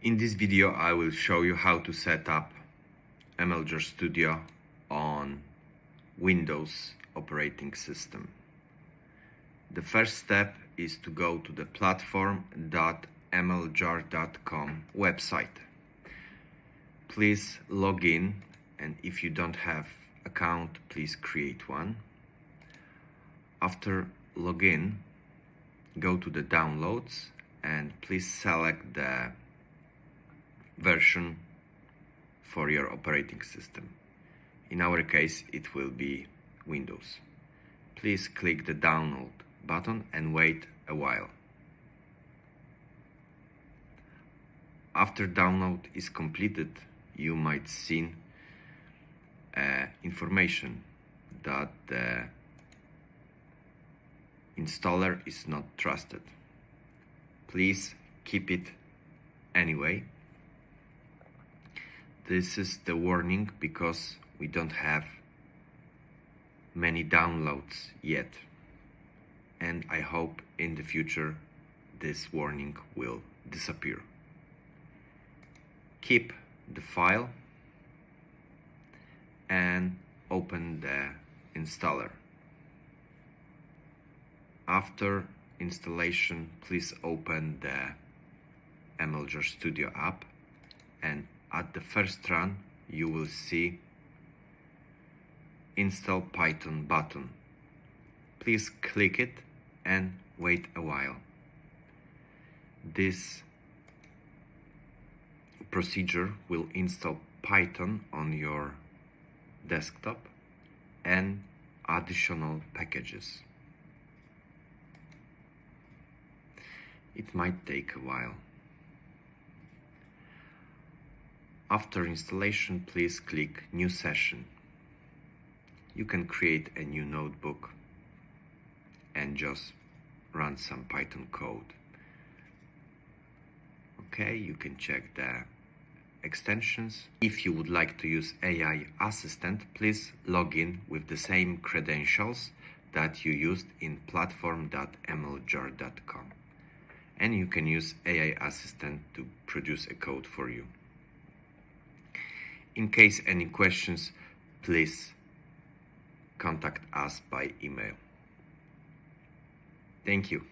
In this video, I will show you how to set up MLJAR Studio on Windows operating system. The first step is to go to the platform.mljar.com website. Please log in, and if you don't have account, please create one. After login, go to the downloads and please select the version for your operating system. In our case, it will be Windows. Please click the download button and wait a while. After download is completed, you might see information that the installer is not trusted. Please keep it anyway. This is the warning because we don't have many downloads yet, and I hope in the future this warning will disappear. Keep the file and open the installer. After installation, please open the MLJAR Studio app, and at the first run you will see Install Python button. Please click it and wait a while. This procedure will install Python on your desktop and additional packages. It might take a while. After installation, please click New Session. You can create a new notebook and just run some Python code. Okay, you can check the extensions. If you would like to use AI Assistant, please log in with the same credentials that you used in platform.mljar.com. And you can use AI Assistant to produce a code for you. In case any questions, please contact us by email. Thank you.